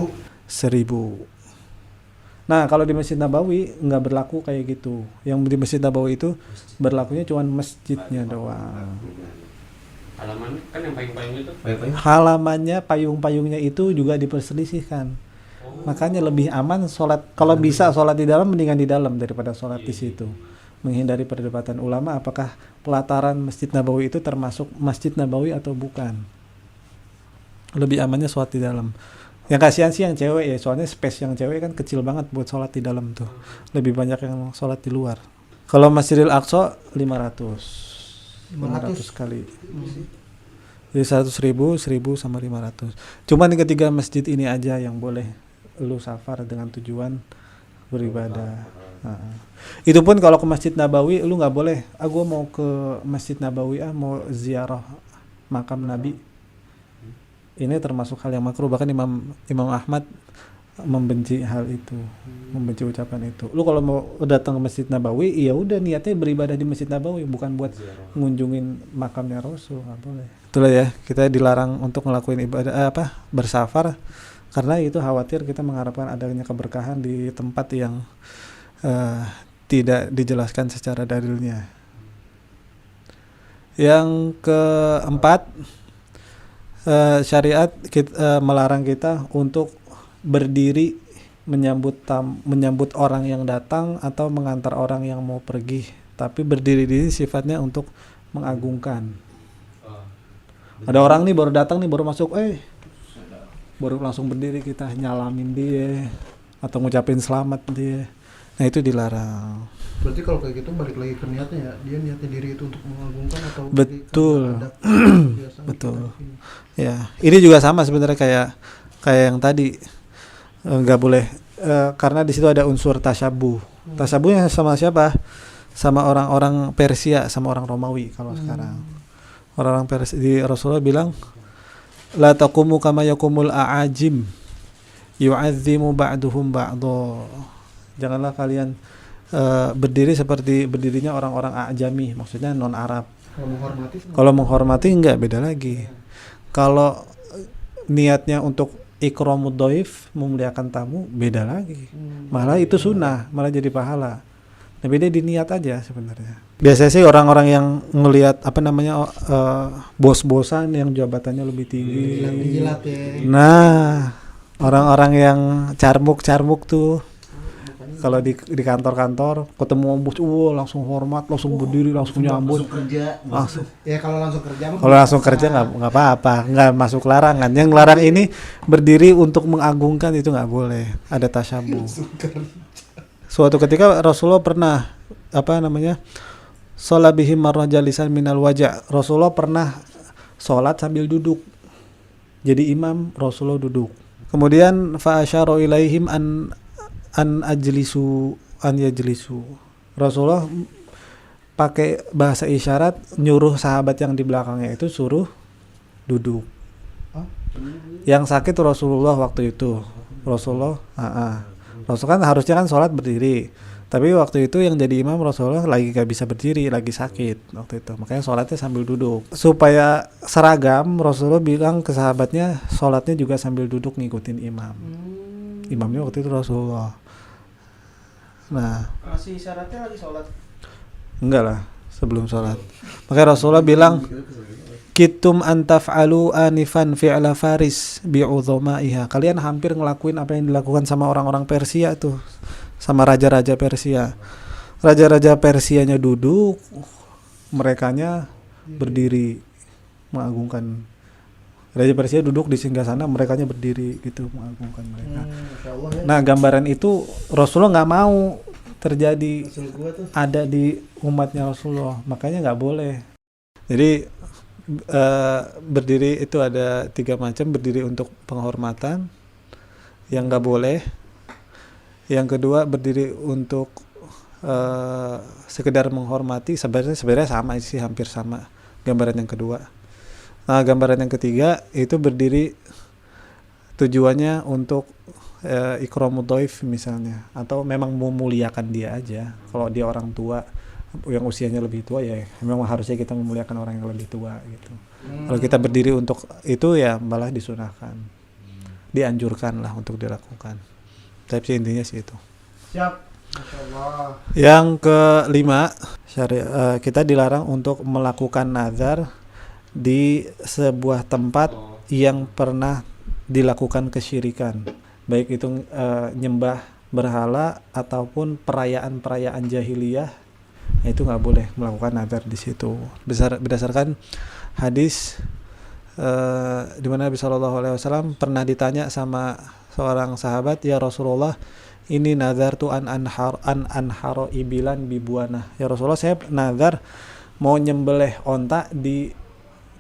S1: Nah, kalau di Masjid Nabawi nggak berlaku kayak gitu. Yang di Masjid Nabawi itu berlakunya cuma masjidnya doang.
S4: Halaman kan yang payung-payung itu.
S1: Halamannya, payung-payungnya itu juga diperselisihkan. Makanya lebih aman sholat, kalau bisa sholat di dalam mendingan di dalam daripada sholat di situ. Menghindari perdebatan ulama apakah pelataran Masjid Nabawi itu termasuk Masjid Nabawi atau bukan. Lebih amannya sholat di dalam. Yang kasihan sih yang cewek ya, soalnya space yang cewek kan kecil banget buat sholat di dalam tuh. Lebih banyak yang sholat di luar. Kalau Masjidil Aqsa 500 kali. Jadi 100.000 sama 500. Cuman di ketiga masjid ini aja yang boleh lu safar dengan tujuan beribadah. Itu pun kalau ke Masjid Nabawi lu nggak boleh. Gua mau ke Masjid Nabawi mau ziarah makam Nabi. Ini termasuk hal yang makruh. Bahkan Imam Ahmad membenci hal itu, membenci ucapan itu. Lu kalau mau datang ke Masjid Nabawi, ya udah niatnya beribadah di Masjid Nabawi, bukan buat ngunjungin makamnya Rasul. Nggak boleh. Itulah ya, kita dilarang untuk ngelakuin ibadah bersafar karena itu khawatir kita mengharapkan adanya keberkahan di tempat yang tidak dijelaskan secara dalilnya. Yang keempat, syariat melarang kita untuk berdiri menyambut orang yang datang atau mengantar orang yang mau pergi, tapi berdiri di sifatnya untuk mengagungkan. Ada orang nih baru datang nih, baru masuk, baru langsung berdiri kita nyalamin dia atau ngucapin selamat dia. Nah itu dilarang.
S2: Berarti kalau kayak gitu balik lagi ke niatnya ya, dia niatnya diri itu untuk mengagungkan atau
S1: Betul.
S2: karena ada kebiasaan
S1: Betul.
S2: kita di sini.
S1: Ya, ini juga sama sebenarnya kayak yang tadi, nggak boleh karena di situ ada unsur tasyabuh. Tasyabuhnya sama siapa? Sama orang-orang Persia, sama orang Romawi kalau sekarang. Orang-orang Persia, di Rasulullah bilang, la taqumu kama yakumul a'ajim yu'azzimu ba'duhum ba'dha. Janganlah kalian berdiri seperti berdirinya orang-orang ajami, maksudnya non Arab. Kalau menghormati enggak, beda lagi. Kalau niatnya untuk ikramud dhaif, memuliakan tamu, beda lagi. Malah itu sunnah, malah jadi pahala. Nah, beda di niat aja sebenarnya. Biasanya sih orang-orang yang ngelihat bos-bosan yang jabatannya lebih tinggi.
S2: Jilat ya.
S1: Nah, orang-orang yang carmuk tuh kalau di kantor-kantor ketemu bos, langsung hormat, langsung berdiri, langsung nyambut. Langsung.
S2: Ya kalau langsung kerja mah.
S1: Kalau langsung kerja nggak apa-apa, nggak masuk larangan. Yang larang ini berdiri untuk mengagungkan, itu nggak boleh. Ada tasyabuh. Suatu ketika Rasulullah pernah sholat bihim marrah jalisan minal waja'. Rasulullah pernah sholat sambil duduk. Jadi imam, Rasulullah duduk. Kemudian fa asyara ilaihim an yajlisu. Rasulullah pakai bahasa isyarat nyuruh sahabat yang di belakangnya itu suruh duduk. Yang sakit Rasulullah waktu itu. Rasul kan harusnya kan sholat berdiri, tapi waktu itu yang jadi imam Rasulullah lagi gak bisa berdiri, lagi sakit waktu itu, makanya sholatnya sambil duduk. Supaya seragam, Rasulullah bilang ke sahabatnya sholatnya juga sambil duduk ngikutin imam. Imamnya waktu itu Rasulullah. Nah,
S3: Masih syaratnya lagi sholat.
S1: enggak lah, sebelum sholat. Makanya Rasulullah bilang, kitum antaf'alu anifan fi'la faris bi'udhamaiha. Kalian hampir ngelakuin apa yang dilakukan sama orang-orang Persia tuh, sama raja-raja Persia. Raja-raja Persianya duduk, merekanya berdiri mengagungkan. Raja Persia duduk di singgasana, merekanya berdiri gitu mengagungkan mereka. Nah, gambaran itu Rasulullah nggak mau terjadi ada di umatnya Rasulullah, makanya nggak boleh. Jadi berdiri itu ada 3 macam. Berdiri untuk penghormatan yang nggak boleh. Yang kedua berdiri untuk sekedar menghormati, sebenarnya sama sih, hampir sama gambaran yang kedua. Nah, gambaran yang ketiga itu berdiri tujuannya untuk ikramud dhaif misalnya, atau memang memuliakan dia aja. Kalau dia orang tua yang usianya lebih tua, ya memang harusnya kita memuliakan orang yang lebih tua gitu. Kalau kita berdiri untuk itu, ya malah disunahkan, dianjurkan lah untuk dilakukan. Tapi intinya sih itu.
S2: Siap. Masya Allah.
S1: Yang kelima, kita dilarang untuk melakukan nazar di sebuah tempat yang pernah dilakukan kesyirikan, baik itu nyembah berhala ataupun perayaan-perayaan jahiliyah. Itu nggak boleh melakukan nazar di situ. Berdasarkan hadis di mana Nabi SAW pernah ditanya sama seorang sahabat, ya Rasulullah, ini nazar tu an anharo ibilan bibuana. Ya Rasulullah, saya nazar mau nyembelih onta di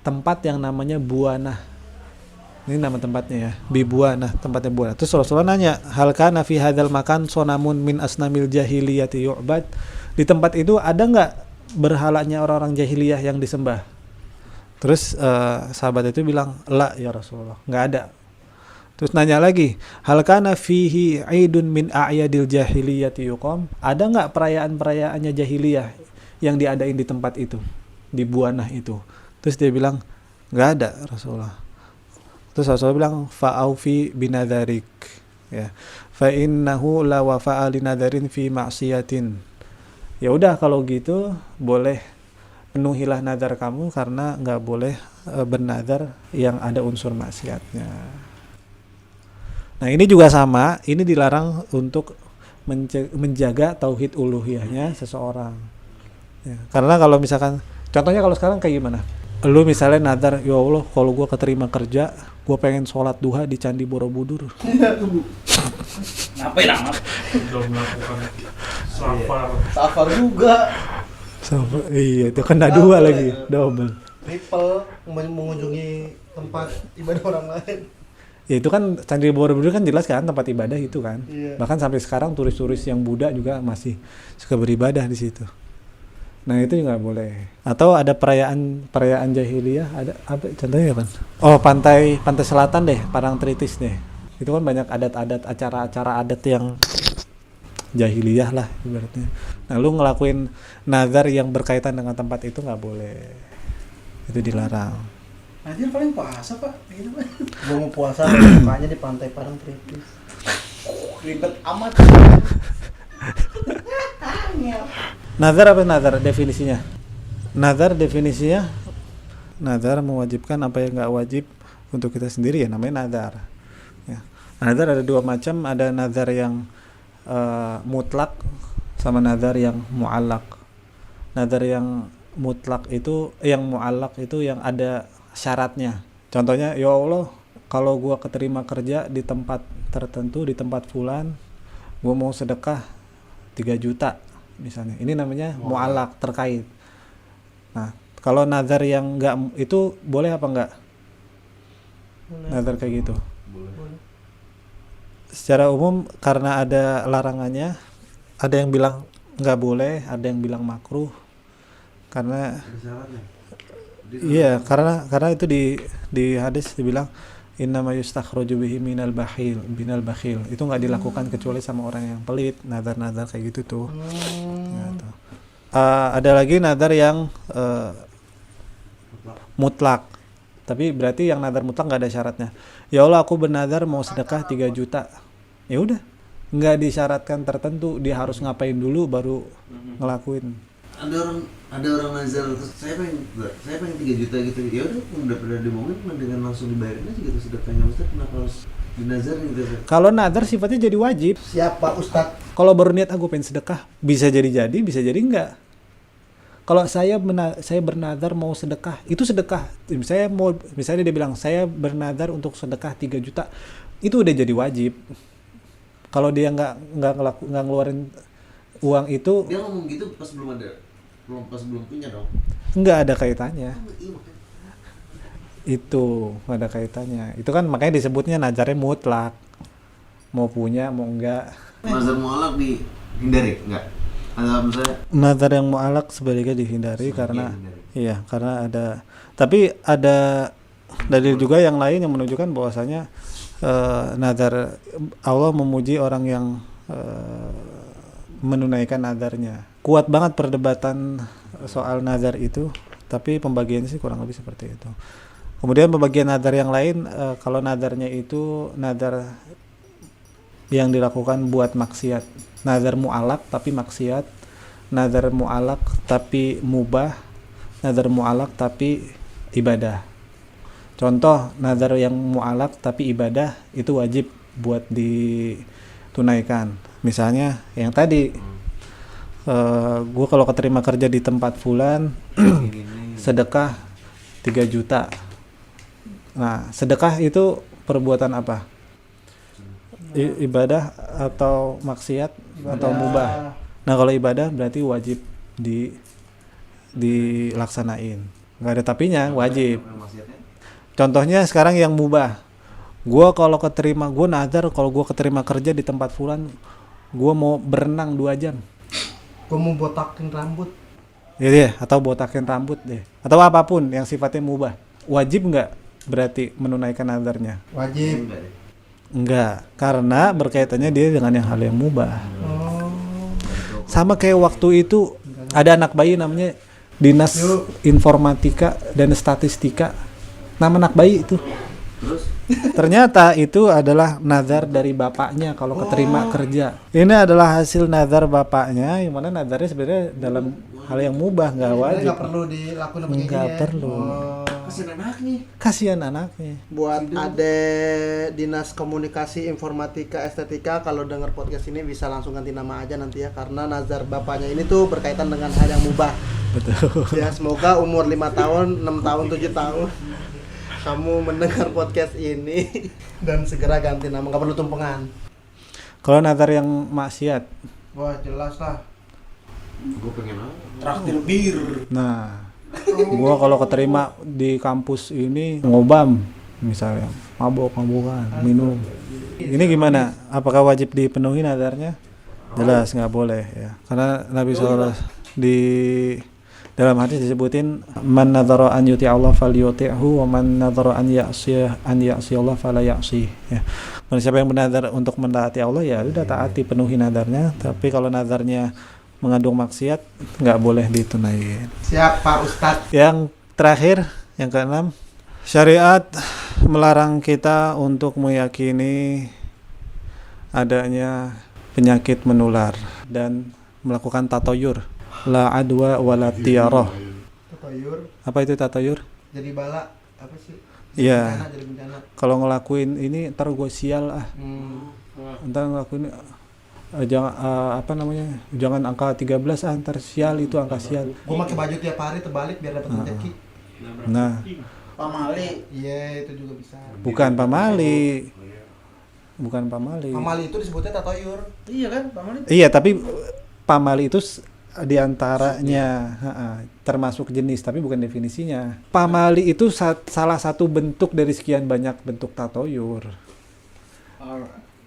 S1: tempat yang namanya Buana. Ini nama tempatnya ya, Bibuana, tempatnya Buana. Terus Rasulullah nanya, hal kana fi hadzal makan sonamun min asnamil jahiliyati yu'bad? Di tempat itu ada nggak berhalanya orang-orang jahiliyah yang disembah? Terus sahabat itu bilang, la ya Rasulullah, nggak ada. Terus nanya lagi, hal kana fihi aidun min a'yadil jahiliyati yuqam? Ada nggak perayaan-perayaannya jahiliyah yang diadain di tempat itu, di Buana itu? Terus dia bilang, nggak ada Rasulullah. Terus Rasulullah bilang, fa'aufi binadharik, ya, fa innahu la wafa'a linadharin fi ma'siyatin. Ya udah, kalau gitu boleh penuhilah nazar kamu, karena nggak boleh bernazar yang ada unsur maksiatnya. Nah, ini juga sama, ini dilarang untuk menjaga tauhid uluhiyahnya seseorang. Ya, karena kalau misalkan, contohnya kalau sekarang kayak gimana? Lu misalnya nazar, ya Allah, kalau gue keterima kerja, gue pengen sholat duha di Candi Borobudur.
S3: Ngapain amat?
S6: Udah melakukan safar.
S3: Safar juga.
S1: Iya itu kena dua lagi, double.
S2: Triple mengunjungi tempat ibadah orang lain.
S1: Ya itu kan Candi Borobudur kan jelas kan tempat ibadah itu kan.
S2: Iya.
S1: Bahkan sampai sekarang turis-turis yang Buddha juga masih suka beribadah di situ. Nah itu juga boleh. Atau ada perayaan jahiliyah, ada apa contohnya apa? Oh pantai selatan deh, Parangtritis deh. Itu kan banyak adat-adat, acara-acara adat yang jahiliyah lah ibaratnya. Nah lu ngelakuin nazar yang berkaitan dengan tempat itu nggak boleh. Itu dilarang.
S3: Anjir paling puasa pak, gitu pak.
S2: Gua mau puasa makanya di pantai Parangtritis.
S3: Ribet amat.
S1: Nazar apa nazar definisinya? Nazar definisinya, nazar mewajibkan apa yang nggak wajib untuk kita sendiri ya namanya nazar. Ya. Nazar ada dua macam, ada nazar yang mutlak sama nazar yang mu'allaq. Nazar yang mutlak itu, yang mu'allaq itu yang ada syaratnya. Contohnya, ya Allah, kalau gua keterima kerja di tempat tertentu, di tempat fulan, gua mau sedekah 3 juta misalnya. Ini namanya mu'allaq, terkait. Nah, kalau nazar yang enggak itu boleh apa enggak? Nazar kayak gitu.
S5: Boleh.
S1: Secara umum karena ada larangannya, ada yang bilang enggak boleh, ada yang bilang makruh. Karena
S5: Ada syaratnya.
S1: iya, karena itu di hadis dibilang innama yustakhraju bihi minal bakhil. Itu enggak dilakukan kecuali sama orang yang pelit, nazar-nazar kayak gitu tuh. Gitu. Ada lagi nazar yang mutlak. Tapi berarti yang nazar mutlak enggak ada syaratnya. Ya Allah, aku bernazar mau sedekah 3 juta. Ya udah, enggak disyaratkan tertentu dia harus ngapain dulu baru ngelakuin.
S5: Ada orang nazar terus saya pengen 3 juta gitu. Ya udah pada dimongin dengan langsung dibayarin aja gitu sedekahnya. Ustaz kenapa harus dinazarin gitu?
S1: Kalau nazar sifatnya jadi wajib.
S2: Siapa Ustadz?
S1: Kalau baru niat aku pengen sedekah, bisa jadi, bisa jadi enggak. Kalau saya bernazar mau sedekah, itu sedekah. Misalnya dia bilang saya bernazar untuk sedekah 3 juta, itu udah jadi wajib. Kalau dia nggak ngeluarin uang itu,
S5: Dia ngomong gitu pas belum punya dong.
S1: nggak ada kaitannya.
S5: Iya, makanya.
S1: Itu nggak ada kaitannya. Itu kan makanya disebutnya nazarnya mutlak. Mau punya, mau enggak.
S5: Nazar mu'allaq dihindari enggak? Ada misalnya
S1: Nazar yang mu'allaq sebaliknya dihindari karena iya, karena tapi ada dalil juga yang lain yang menunjukkan bahwasanya nazar Allah memuji orang yang menunaikan nazarnya. Kuat banget perdebatan soal nazar itu, tapi pembagiannya sih kurang lebih seperti itu. Kemudian pembagian nazar yang lain, kalau nazarnya itu nazar yang dilakukan buat maksiat, nazar mu'allaq tapi maksiat, nazar mu'allaq tapi mubah, nazar mu'allaq tapi ibadah. Contoh nazar yang mu'allaq tapi ibadah itu wajib buat ditunaikan. Misalnya yang tadi, gue kalau keterima kerja di tempat fulan, sedekah 3 juta. Nah, sedekah itu perbuatan apa? Ibadah atau maksiat atau mubah. Nah, kalau ibadah berarti wajib dilaksanain. Nggak ada tapinya, wajib. Contohnya sekarang yang mubah. Gue nazar kalau gue keterima kerja di tempat fulan, gue mau berenang 2 jam.
S2: Gua mau botakin rambut.
S1: Ya deh, atau botakin rambut deh. Atau apapun yang sifatnya mubah. Wajib nggak berarti menunaikan nazarnya?
S2: Wajib.
S1: Enggak, karena berkaitannya dia dengan hal yang mubah. Sama kayak waktu itu ada anak bayi namanya Dinas Informatika dan Statistika. Nama anak bayi itu. Ternyata itu adalah nazar dari bapaknya kalau keterima kerja. Ini adalah hasil nazar bapaknya, yang mana nazarnya sebenarnya dalam hal yang mubah, nggak wajib.
S2: Nggak perlu dilakukan apa
S1: Nggak perlu. Kasihan anaknya.
S2: Buat ade Dinas Komunikasi Informatika Estetika, kalau dengar podcast ini bisa langsung ganti nama aja nanti ya, karena nazar bapaknya ini tuh berkaitan dengan hal yang mubah.
S1: Betul.
S2: Ya semoga umur 5 tahun, 6 tahun, 7 tahun kamu mendengar podcast ini dan segera ganti nama, nggak perlu tumpengan.
S1: Kalau nazar yang maksiat,
S2: Wah jelas lah.
S5: Gue pengen apa?
S3: Traktir bir.
S1: nah gua kalau keterima di kampus ini ngobam misalnya, mabok-mabokan, minum. Ini gimana? Apakah wajib dipenuhi nazarnya? Jelas nggak boleh ya. Karena Nabi SAW di dalam hadis disebutin man nadzara an yuti Allah falyuti'hu wa man nadzara an ya'si Allah fala ya'si ya. Siapa yang bernazar untuk mentaati Allah ya udah taati, penuhi nazarnya. Tapi kalau nazarnya mengandung maksiat nggak boleh ditunaikan.
S2: Siap Pak Ustadz.
S1: Yang terakhir, yang keenam, syariat melarang kita untuk meyakini adanya penyakit menular dan melakukan tatoyur. La adwa wala tiarah.
S2: Tatayur.
S1: Apa itu tatoyur?
S2: Jadi bala apa sih?
S1: Iya.
S2: Bencana, jadi bencana.
S1: Kalau ngelakuin ini ntar gue sial ntar ngelakuin jangan apa namanya, jangan angka 13 ntar sial, itu angka sial.
S2: Gue pakai baju tiap hari terbalik biar dapat rezeki.
S1: Nah,
S3: Pamali.
S2: Iya itu juga bisa.
S1: bukan pamali. Bukan pamali.
S2: Pamali itu disebutnya tatayur.
S3: Iya kan, Pamali?
S1: Iya, tapi pamali itu diantaranya termasuk jenis, tapi bukan definisinya. Pamali itu salah satu bentuk dari sekian banyak bentuk tatoyur.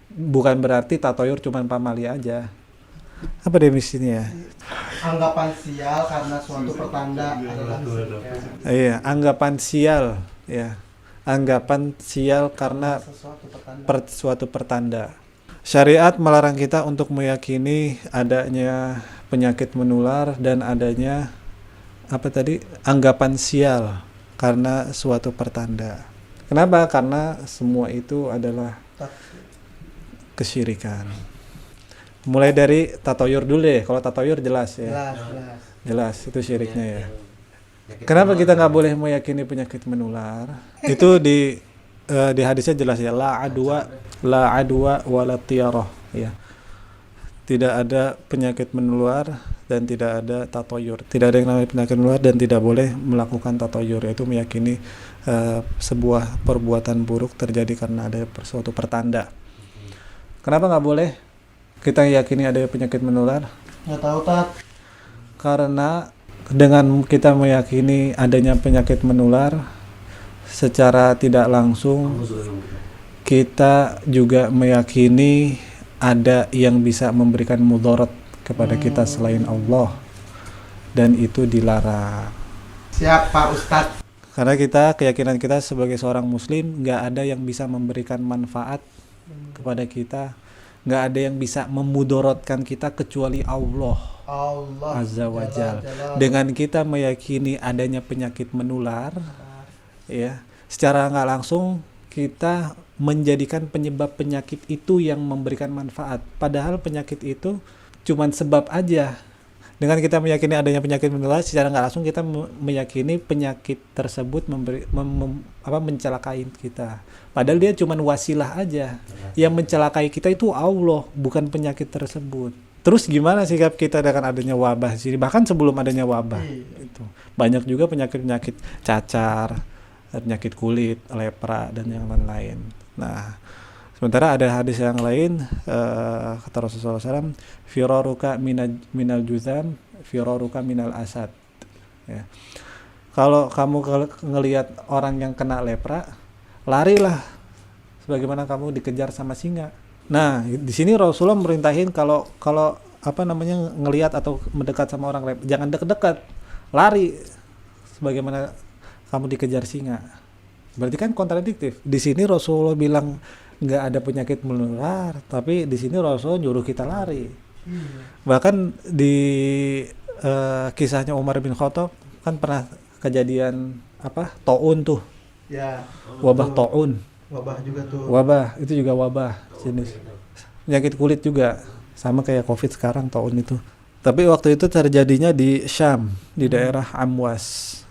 S1: Bukan berarti tatoyur cuma pamali aja. Apa definisinya?
S2: Anggapan sial karena suatu pertanda adalah
S1: Iya, anggapan sial, ya. Anggapan sial karena
S2: sesuatu pertanda.
S1: suatu pertanda. Syariat melarang kita untuk meyakini adanya penyakit menular dan adanya apa tadi? Anggapan sial karena suatu pertanda. Kenapa? Karena semua itu adalah kesyirikan. Mulai dari tatoyur dulu deh. Kalau tatoyur jelas ya.
S2: Jelas.
S1: Jelas itu syiriknya ya. Kenapa kita nggak boleh meyakini penyakit menular? Itu di hadisnya jelas ya, la adwa wala tiarah ya. Tidak ada penyakit menular dan tidak ada tatoyur. Tidak ada yang namanya penyakit menular dan tidak boleh melakukan tatoyur, yaitu meyakini sebuah perbuatan buruk terjadi karena ada suatu pertanda. Kenapa nggak boleh kita yakini ada penyakit menular?
S2: Nggak tahu Tat.
S1: Karena dengan kita meyakini adanya penyakit menular, secara tidak langsung kita juga meyakini ada yang bisa memberikan mudarat kepada kita selain Allah, dan itu dilarang.
S2: Siap Pak Ustadz.
S1: Karena keyakinan kita sebagai seorang muslim, nggak ada yang bisa memberikan manfaat kepada kita, nggak ada yang bisa memudaratkan kita kecuali Allah Azza wa Jalla. Dengan kita meyakini adanya penyakit menular, ya, secara nggak langsung kita menjadikan penyebab penyakit itu yang memberikan manfaat. Padahal penyakit itu cuman sebab aja. Dengan kita meyakini adanya penyakit menular, secara nggak langsung kita meyakini penyakit tersebut mencelakai kita. Padahal dia cuman wasilah aja. Yang mencelakai kita itu Allah, bukan penyakit tersebut. Terus gimana sikap kita dengan adanya wabah di sini? Bahkan sebelum adanya wabah, itu banyak juga penyakit-penyakit cacar, penyakit kulit, lepra, dan yang lain-lain. Nah, sementara ada hadis yang lain, kata Rasulullah SAW, firaruka minal juzam, firaruka minal asad. Ya. Kalau kamu ngelihat orang yang kena lepra, larilah sebagaimana kamu dikejar sama singa. Nah, di sini Rasulullah merintahin kalau ngelihat atau mendekat sama orang lepra, jangan dekat-dekat, lari sebagaimana kamu dikejar singa. Berarti kan kontradiktif. Di sini Rasulullah bilang nggak ada penyakit menular, tapi di sini Rasulullah nyuruh kita lari. Bahkan di kisahnya Umar bin Khattab kan pernah kejadian taun tuh.
S2: Ya.
S1: Wabah taun.
S2: Wabah juga tuh.
S1: Wabah itu juga wabah jenis penyakit kulit juga, sama kayak COVID sekarang taun itu. Tapi waktu itu terjadinya di Syam, di daerah Amwas,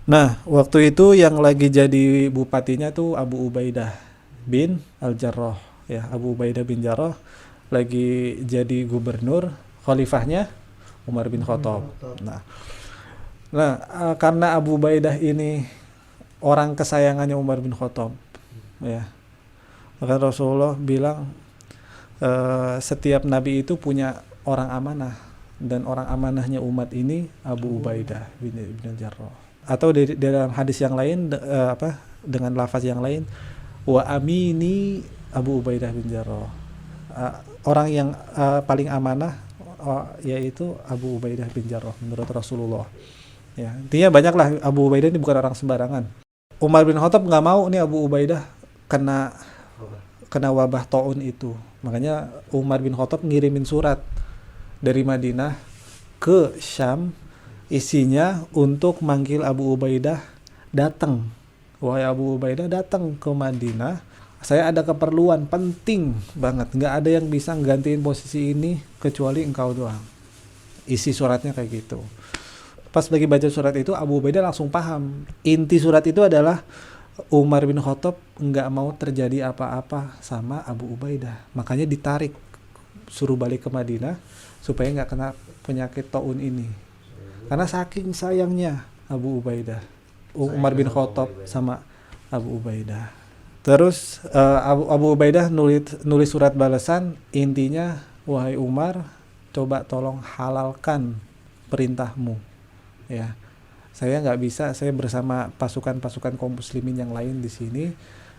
S1: Nah, waktu itu yang lagi jadi bupatinya tuh Abu Ubaidah bin Al-Jarrah, ya, Abu Ubaidah bin Jarrah lagi jadi gubernur, khalifahnya Umar bin Khattab. Nah, karena Abu Ubaidah ini orang kesayangannya Umar bin Khattab, ya. Maka Rasulullah bilang setiap nabi itu punya orang amanah, dan orang amanahnya umat ini Abu Ubaidah bin Jarrah. Atau di dalam hadis yang lain dengan lafaz yang lain, wa amini Abu Ubaidah bin Jarrah. Orang yang paling amanah yaitu Abu Ubaidah bin Jarrah menurut Rasulullah. Ya, intinya banyaklah, Abu Ubaidah ini bukan orang sembarangan. Umar bin Khattab nggak mau nih Abu Ubaidah kena wabah taun itu. Makanya Umar bin Khattab ngirimin surat dari Madinah ke Syam, isinya untuk manggil Abu Ubaidah datang. Wahai Abu Ubaidah, datang ke Madinah. Saya ada keperluan penting banget. Nggak ada yang bisa nggantiin posisi ini kecuali engkau doang. Isi suratnya kayak gitu. Pas lagi baca surat itu, Abu Ubaidah langsung paham. Inti surat itu adalah Umar bin Khattab nggak mau terjadi apa-apa sama Abu Ubaidah. Makanya ditarik, suruh balik ke Madinah supaya nggak kena penyakit taun ini. Karena saking sayangnya Abu Ubaidah, Umar bin Khattab sama Abu Ubaidah. Terus Abu Ubaidah nulis surat balasan, intinya, wahai Umar, coba tolong halalkan perintahmu. Ya, saya nggak bisa, saya bersama pasukan kaum muslimin yang lain di sini,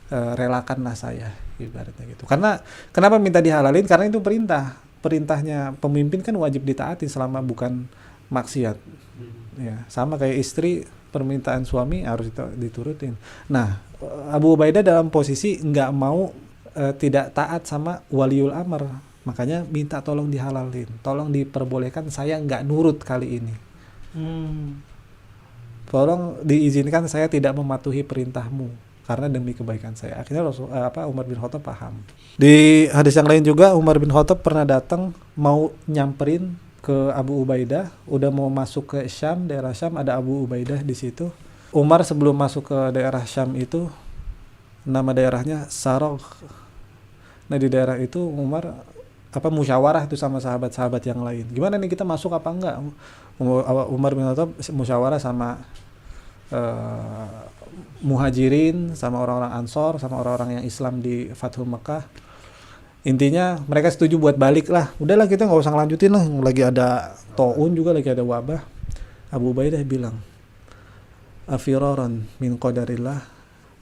S1: relakanlah saya, ibaratnya gitu. Karena kenapa minta dihalalin? Karena itu perintahnya pemimpin kan wajib ditaati selama bukan maksiat. Ya, sama kayak istri, permintaan suami harus diturutin. Nah, Abu Ubaidah dalam posisi nggak mau tidak taat sama waliul amr, makanya minta tolong dihalalin, tolong diperbolehkan, saya nggak nurut kali ini. Tolong diizinkan saya tidak mematuhi perintahmu karena demi kebaikan saya. Akhirnya Umar bin Khattab paham. Di hadis yang lain juga Umar bin Khattab pernah datang mau nyamperin ke Abu Ubaidah, udah mau masuk ke Syam, daerah Syam, ada Abu Ubaidah di situ. Umar sebelum masuk ke daerah Syam itu, nama daerahnya Sarogh. Nah, di daerah itu Umar musyawarah itu sama sahabat-sahabat yang lain. Gimana nih, kita masuk apa enggak? Umar bin Khattab musyawarah sama muhajirin, sama orang-orang Ansor, sama orang-orang yang Islam di Fathul Mekah. Intinya mereka setuju buat balik lah. Udahlah, kita nggak usah ngelanjutin lah. Lagi ada taun juga, lagi ada wabah. Abu Ubaidah bilang, afiraran min qadarillah.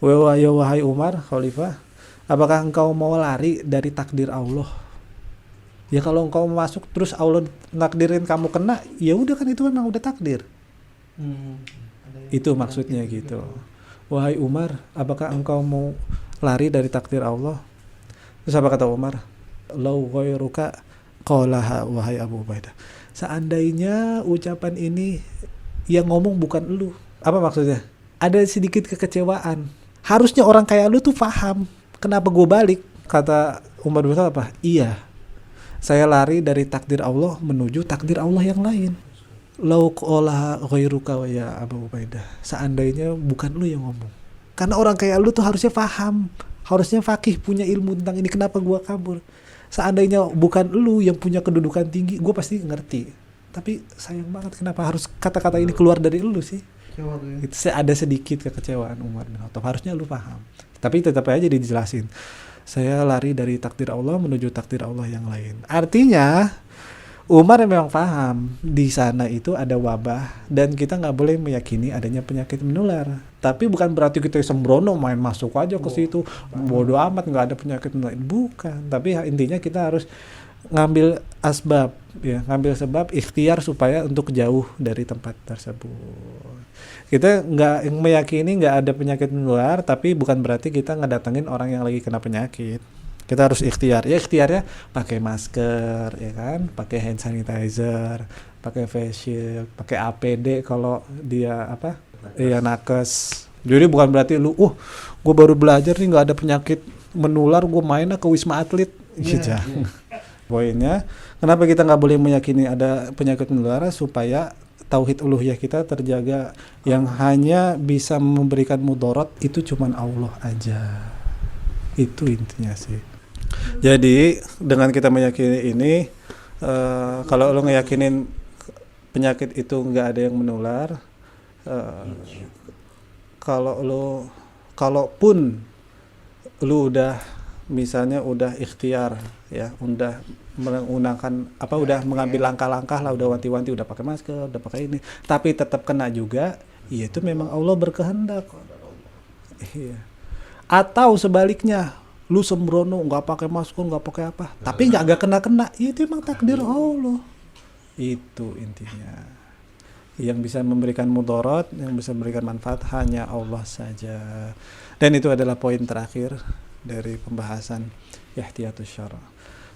S1: Wahai Umar, Khalifah, apakah engkau mau lari dari takdir Allah? Ya kalau engkau masuk terus Allah nakdirin kamu kena, ya udah kan, itu memang udah takdir. Itu maksudnya gitu. Wahai Umar, apakah engkau mau lari dari takdir Allah? Terus apa kata Umar? Lau ghairuka qalaha, wahai Abu Ubaidah. Seandainya ucapan ini yang ngomong bukan elu. Apa maksudnya? Ada sedikit kekecewaan. Harusnya orang kayak lu tuh paham kenapa gue balik. Kata Umar bin Khattab apa? Iya, saya lari dari takdir Allah menuju takdir Allah yang lain. Lau qalaha ghairuka, ya Abu Ubaidah. Seandainya bukan lu yang ngomong. Karena orang kayak lu tuh harusnya paham, harusnya faqih, punya ilmu tentang ini. Kenapa gua kabur? Seandainya bukan lu yang punya kedudukan tinggi, gua pasti ngerti. Tapi sayang banget, kenapa harus kata-kata ini keluar dari lu sih? Itu ada sedikit kekecewaan Umar bin Khattab. Harusnya lu paham. Tapi tetap aja dijelasin. Saya lari dari takdir Allah menuju takdir Allah yang lain. Artinya Umar memang paham di sana itu ada wabah dan kita nggak boleh meyakini adanya penyakit menular. Tapi bukan berarti kita sembrono main masuk aja ke situ, bodoh amat nggak ada penyakit menular. Bukan. Tapi intinya kita harus ngambil asbab, ya, ngambil sebab, ikhtiar supaya untuk jauh dari tempat tersebut. Kita nggak meyakini nggak ada penyakit menular, tapi bukan berarti kita ngedatengin orang yang lagi kena penyakit. Kita harus ikhtiar. Ya, ikhtiarnya pakai masker, ya kan, pakai hand sanitizer, pakai face shield, pakai APD kalau dia nakes. Jadi bukan berarti lu, gue baru belajar nih nggak ada penyakit menular, gue main ke Wisma Atlet, gitu. Poinnya, kenapa kita nggak boleh meyakini ada penyakit menular? Supaya tauhid uluhiyah kita terjaga. Yang hanya bisa memberikan mudarat itu cuman Allah aja. Itu intinya sih. Jadi dengan kita meyakini ini, kalau lo ngeyakinin penyakit itu nggak ada yang menular, kalaupun lu udah misalnya udah ikhtiar ya, udah menggunakan udah mengambil langkah-langkah lah, udah wanti-wanti, udah pakai masker, udah pakai ini, tapi tetap kena juga, ya itu memang Allah berkehendak. Iya. Atau sebaliknya, lu sembrono nggak pakai masker, nggak pakai apa, tapi nggak kena, ya itu emang takdir Allah. Itu intinya. Yang bisa memberikan mudarat, yang bisa memberikan manfaat hanya Allah saja. Dan itu adalah poin terakhir dari pembahasan ihtiyatus syara.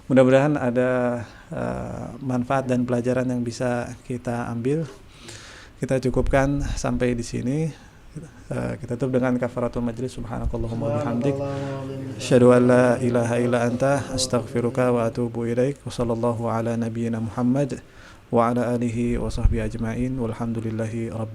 S1: Mudah-mudahan ada manfaat dan pelajaran yang bisa kita ambil. Kita cukupkan sampai di sini. Kita tutup dengan kafaratul majlis. Subhanakallahumma wa bihamdik, asyhadu an la ilaha illa anta, astaghfiruka wa atubu ilaik. Wa sallallahu ala nabiyyina Muhammad wa ala alihi wa sahbihi ajma'in. Walhamdulillahi rabbil